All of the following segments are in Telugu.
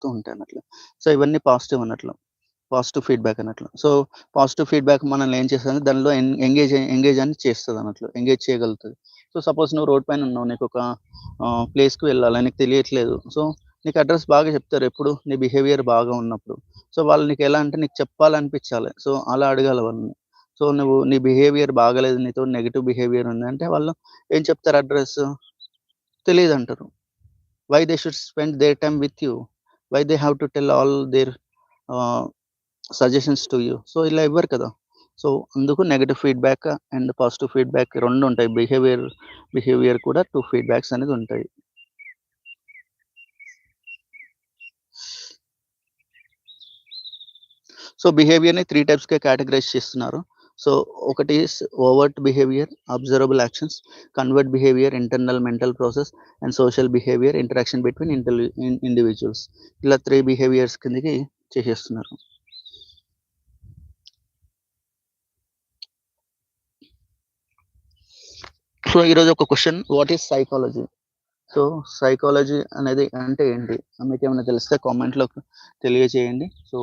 చెప్తూ ఉంటాయి అన్నట్లు. సో, ఇవన్నీ పాజిటివ్ అన్నట్లు. పాజిటివ్ ఫీడ్‌బ్యాక్ అన్నట్లు. సో, పాజిటివ్ ఫీడ్‌బ్యాక్ మనల్ని ఏం చేస్తదంటే దానిలో ఎంగేజ్ అని చేస్తదన్నట్లు. ఎంగేజ్ చేయగలుగుతది. సో, సపోజ్ నువ్వు రోడ్ పైన ఉన్నావు. నీకొక ప్లేస్‌కి వెళ్ళాలి. నీకు తెలియట్లేదు. సో, నీకు అడ్రెస్ బాగా చెప్తారు. ఎప్పుడు? నీ బిహేవియర్ బాగా ఉన్నప్పుడు. సో, వాళ్ళు నీకెలా అంటే నీకు చెప్పాలనిపించాలి. సో, అలా అడగాలి వాళ్ళని. సో, నువ్వు నీ బిహేవియర్ బాగాలేదు. నీతో నెగెటివ్ బిహేవియర్ ఉందంటే వాళ్ళు ఏం చెప్తారు అడ్రెస్? తెలీదంటారు. Why they should spend their time with you? Why they have to tell all their ah, suggestions to you. So, ఇలా ఇవ్వరు కదా! సో, అందుకు negative feedback and positive feedback 2 ఉంటాయి. బిహేవియర్ కూడా 2 ఫీడ్‌బ్యాక్స్ అనేది ఉంటాయి. సో, బిహేవియర్‌ని 3 టైప్స్‌గా కేటగరైజ్ చేస్తున్నారు. సో, ఒకటి is overt behaviour, observable actions, convert behaviour, internal mental process and social behaviour, interaction between individuals. ఇలా 3 బిహేవియర్స్ కిందకి చేసేస్తున్నారు. సో, ఈరోజు ఒక question, what is psychology? So, psychology అనేది అంటే ఏంటి? మీకేమైనా తెలిస్తే కామెంట్‌లో తెలియజేయండి. సో,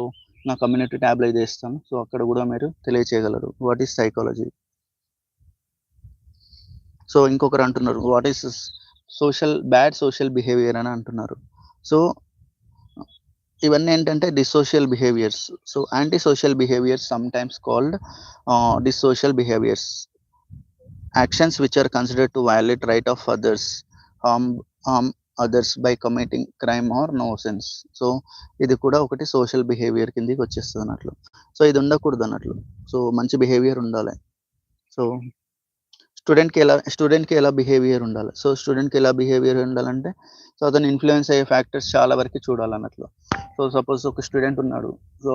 నా కమ్యూనిటీ ట్యాబ్‌లో ఇది ఇస్తాను. సో, అక్కడ గూడా మీరు తెలియచేయగలరు. What is psychology? సో, ఇంకొకరు అంటున్నారు, what is bad social behaviour అని అంటున్నారు. సో, ఇవన్నీ ఏంటంటే dissocial behaviours. So, anti social behaviours sometimes called dissocial behaviours. Actions which are considered to violate right of others, harm harm others by committing crime or nuisance. So, ఇది కూడా ఒకటి సోషల్ బిహేవియర్ కిందకి వచ్చేస్తది అన్నట్లు. సో, ఇది ఉండకూడదు అన్నట్లు. సో, మంచి బిహేవియర్ ఉండాలి. సో, స్టూడెంట్‌కి ఎలా బిహేవియర్ ఉండాలి? సో, స్టూడెంట్‌కి ఎలా బిహేవియర్ ఉండాలంటే, సో, అతను ఇన్‌ఫ్లూయెన్స్ అయ్యే ఫ్యాక్టర్స్ చాలా వరకి చూడాలన్నట్లు. సో, సపోజ్ ఒక స్టూడెంట్ ఉన్నాడు. సో,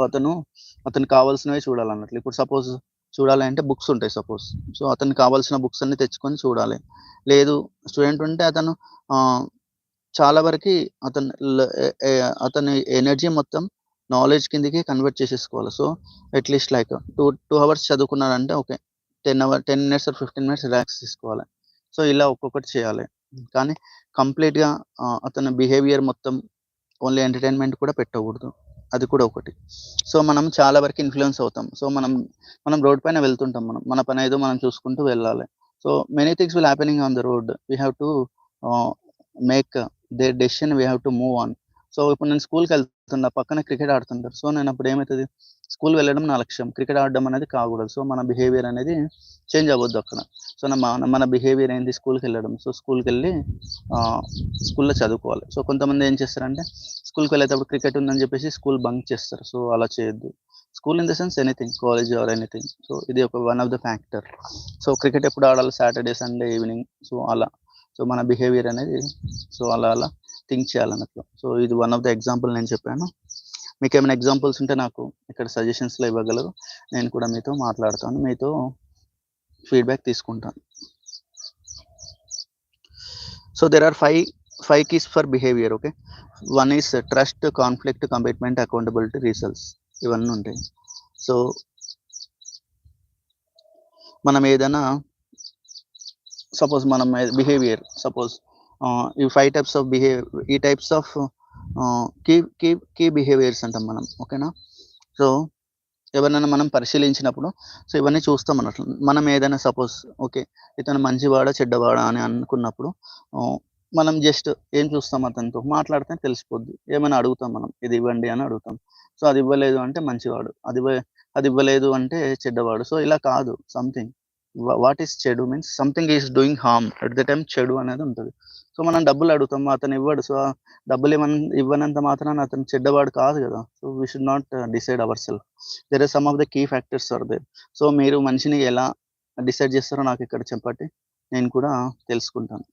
అతనికి కావాల్సినవే చూడాలన్నట్లు. ఇప్పుడు సపోజ్ చూడాలి అంటే బుక్స్ ఉంటాయి సపోజ్. సో, అతనికి కావాల్సిన బుక్స్ అన్నీ తెచ్చుకొని చూడాలి. లేదు, స్టూడెంట్ ఉంటే ఆహ్, చాలా వరకి అతను ల ఎ ఎ అతని ఎనర్జీ మొత్తం నాలెడ్జ్ కిందకి కన్వర్ట్ చేసేసుకోవాలి. సో, అట్‌లీస్ట్ లైక్ 2 అవర్స్ చదువుకున్నాడంటే okay. 10 minutes or 15 minutes relax తీసుకోవాలి. సో, ఇలా ఒక్కొక్కటి చేయాలి. కానీ కంప్లీట్‌గా అతని బిహేవియర్ మొత్తం ఓన్లీ ఎంటర్‌టైన్‌మెంట్ కూడా పెట్టకూడదు. అది కూడా ఒకటి. సో, మనం చాలా వరకు ఇన్‌ఫ్లూయెన్స్ అవుతాం. సో, మనం రోడ్ పైన వెళ్తుంటాం మనం. మన పనేదో మనం చూసుకుంటూ వెళ్ళాలి. So, many things will happening on the road. We have to ah, make their decision we have to move on. So, ఇప్పుడు నేను స్కూల్‌కెళ్తున్నా. పక్కన క్రికెట్ ఆడుతుంటారు. సో, నేనప్పుడు ఏమైతది, స్కూల్ వెళ్ళడం నా లక్ష్యం. క్రికెట్ ఆడడం అనేది కాకూడదు. సో, మన బిహేవియర్ అనేది చేంజ్ అవ్వొద్దు అక్కడ. సో, మన బిహేవియర్ ఏంది, స్కూల్‌కెళ్ళడం. సో, ఆహ్, స్కూల్‌లో చదువుకోవాలి. సో, కొంతమంది ఏం చేస్తారంటే స్కూల్‌కి వెళ్ళేటప్పుడు క్రికెట్ ఉందని చెప్పేసి స్కూల్ బంక్ చేస్తారు. సో, అలా చేయొద్దు. School in the sense anything, college or anything. So, ఇది one of the factor. So, cricket ఎప్పుడు ఆడాలి, సాటర్‌డే, సండే ఈవినింగ్. సో, అలా. సో, మన బిహేవియర్ అనేది సో, అలా థింక్ చేయాలన్నట్లు. సో, ఇది వన్ ఆఫ్ ద ఎగ్జాంపుల్ నేను చెప్పాను. మీకేమైనా ఎగ్జాంపుల్స్ ఉంటే నాకు ఇక్కడ సజెషన్స్‌లో ఇవ్వగలరు. నేను కూడా మీతో మాట్లాడతాను. మీతో ఫీడ్‌బ్యాక్ తీసుకుంటాను. So, there are 5 keys for behavior. Okay. One is trust, conflict, commitment, accountability, results. ఇవన్నీ ఉంటాయి. సో, మనం ఏదైనా సపోజ్ మనం సపోజ్ ఈ 5 టైప్స్ ఆఫ్ ఈ types of key key key behaviours అంటాం మనం. ఓకేనా? సో, ఎవరినైనా మనం పరిశీలించినప్పుడు సో, ఇవన్నీ చూస్తాం అన్నట్లు. మనం ఏదైనా సపోజ్ ఓకే. ఇతను మంచివాడా, చెడ్డవాడా అని అనుకున్నప్పుడు ఆహ్, మనం జస్ట్ ఏం చూస్తాం, అతనితో మాట్లాడితే తెలిసిపోద్ది. ఏమైనా అడుగుతాం మనం. ఇది ఇవ్వండి అని అడుగుతాం. సో, అది ఇవ్వలేదు అంటే మంచివాడు. అది ఇవ్వలేదు అంటే చెడ్డవాడు. సో, ఇలా కాదు సంథింగ్. వాట్ ఈస్ చెడు means something is doing harm. At the time చెడు అనేది ఉంటది. సో, మనం డబ్బులు అడుగుతాం. అతను ఇవ్వడు. సో, డబ్బులు ఇవ్వనంత మాత్రాన అతను చెడ్డవాడు కాదు గదా! So, we should not decide our self. There are some of the key factors are there. So, మీరు మనిషిని ఎలా డిసైడ్ చేస్తారో నాకిక్కడ చెప్పండి. నేను కూడా తెలుసుకుంటాను.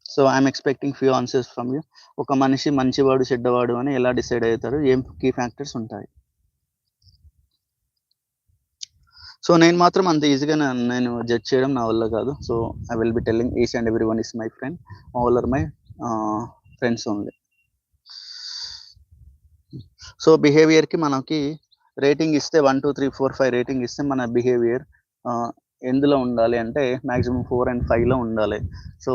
So, I am expecting few answers from you. ఒక మనిషి మంచివాడు, చెడ్డవాడు అని ఎలా డిసైడ్ అయితారు? ఏం కీ ఫ్యాక్టర్స్ ఉంటాయి? సో, నేను మాత్రం అంత ఈజీగా నేను జడ్జ్ చేయడం నా వల్ల కాదు. So, I will be telling each and every one is my friend. All are my friends only. So, బిహేవియర్‌కి మనకి రేటింగ్ ఇస్తే 1, 2, 3, 4, 5 రేటింగ్ ఇస్తే మన బిహేవియర్ ఆహ్, ఎందులో ఉండాలి అంటే మాక్సిమం 4 అండ్ 5లో ఉండాలి. సో,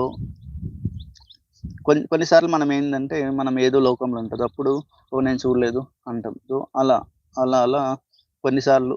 కొన్నిసార్లు మనం ఏందంటే, మనం ఏదో లోకంలో ఉంటది. అప్పుడు ఓహ్! నేను చూడలేదు అంటాం. సో, అలా, అలా కొన్నిసార్లు